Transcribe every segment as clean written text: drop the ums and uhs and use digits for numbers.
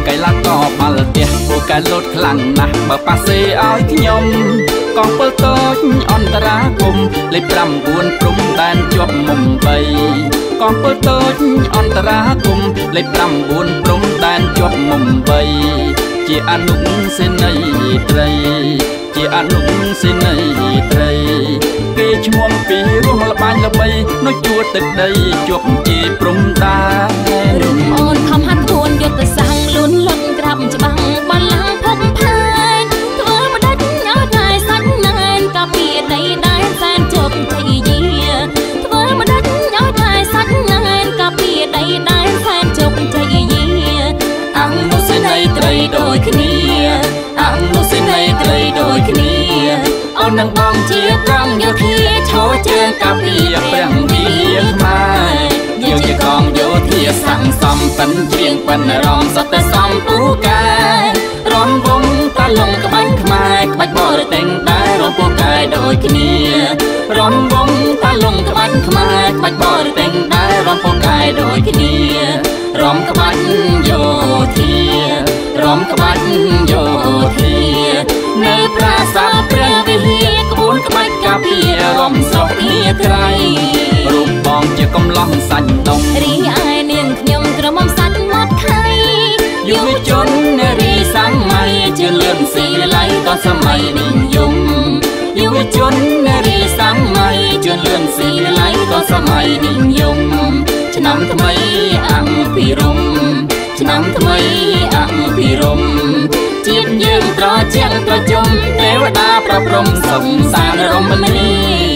កៃឡាក៏បាល់ទះពូកែលូតខ្លាំងណាស់បើប៉ាសេឲ្យខ្ញុំកងពលតូចអន្តរាគមលេខ9ព្រំដែនជាប់មុំ3កងពលតូចអន្តរាគមលេខ9ព្រំដែនជាប់មុំ3ជាអនុសេនីយ៍ត្រីជាអនុសេនីយ៍ត្រីគេឈ្មោះពីរស់ល្បាញល្បីនៅជួរទឹកដីជាប់ជាព្រំដែនអូនខំហាត់ខ្លួនយកទៅសាំងលូនលត់ក្រាបច្បាំងបាឡាំងផុកផែនធ្វើមិនដាច់ឲ្យតែសាច់ណែនកាពីដីដែនសែនជោគជ័យយាធ្វើមិនដាច់ឲ្យតែសាច់ណែនកាពីដីដែនសែនជោគជ័យយាអង្គសេនីយ៍ត្រីដូចគ្នាអង្គសេនីយ៍ត្រីដូចគ្នាអូននឹងបងជាត្រង់យោធាឈរជើងកាពីព្រះវិហារខ្មែរយើងជាកងយោធាស័ក្តិសមប៉ិនច្រៀងប៉ិនរំសត្វតែសំពូកែរំវងតាលងក្បាច់ខ្មែរក្បាច់បរទេសដែររំពូកែដូចគ្នារំវងតាលងក្បាច់ខ្មែរក្បាច់បរទេសដែររំពូកែដូចគ្នារំក្បាច់យោធារំក្បាច់យោធានៅប្រាសាទព្រះវិហារក្បួនក្បាច់កាពីរំស្រុកគ្នាក្រៃរូបបងជាកំឡោះសាច់ដុំរីឯនាងខ្ញុំក្រមុំសាច់មាត់ខៃយុវជននារីសម័យជឿនលឿនស៊ីឡៃក៏សម័យនិយមយុវជននារីសម័យជឿនលឿនស៊ីឡៃក៏សម័យនិយមឆ្នាំថ្មីអង្គភិរមឆ្នាំថ្មីអង្គភិរមជាតិយើងត្រជាក់ត្រជុំទេវតាប្រព្រំសុខសានរមនី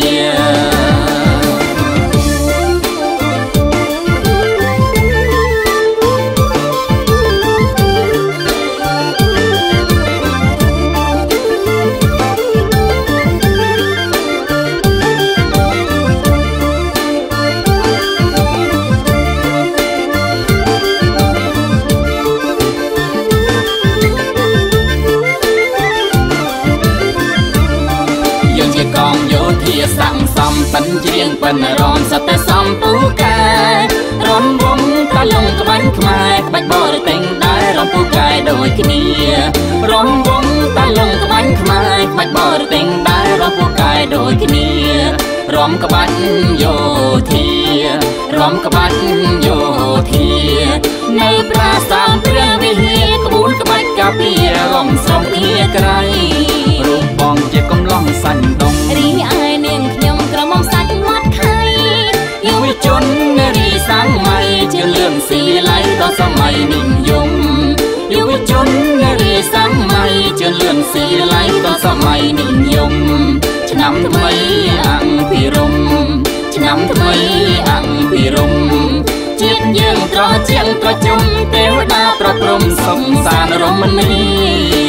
កងយោធាស័ក្តិសមប៉ិនច្រៀងប៉ិនរំសត្វតែសំពូកែរំវងតាលងក្បាច់ខ្មែរក្បាច់បរទេសដែររំពូកែដូចគ្នារំវងតាលងក្បាច់ខ្មែរក្បាច់បរទេសដែររំពូកែដូចគ្នារំក្បាច់យោធារំក្បាច់យោធានៅប្រាសាទព្រះវិហារក្បួនក្បាច់កាពីរំស្រុកគ្នាក្រៃរូបបងជាកំឡោះសាច់ដុំរីឯនាងខ្ញុំក្រមុំសាច់មាត់ខៃយុវជននារីសម័យជឿនលឿនស៊ីឡៃដល់សម័យនិយមយុវជននារីសម័យជឿនលឿនស៊ីឡៃដល់សម័យនិយមឆ្នាំថ្មីអង្គភិរមឆ្នាំថ្មីអង្គភិរមជាតិយើងត្រជាក់ត្រជុំទេវតាប្រព្រំសុខសានរមនី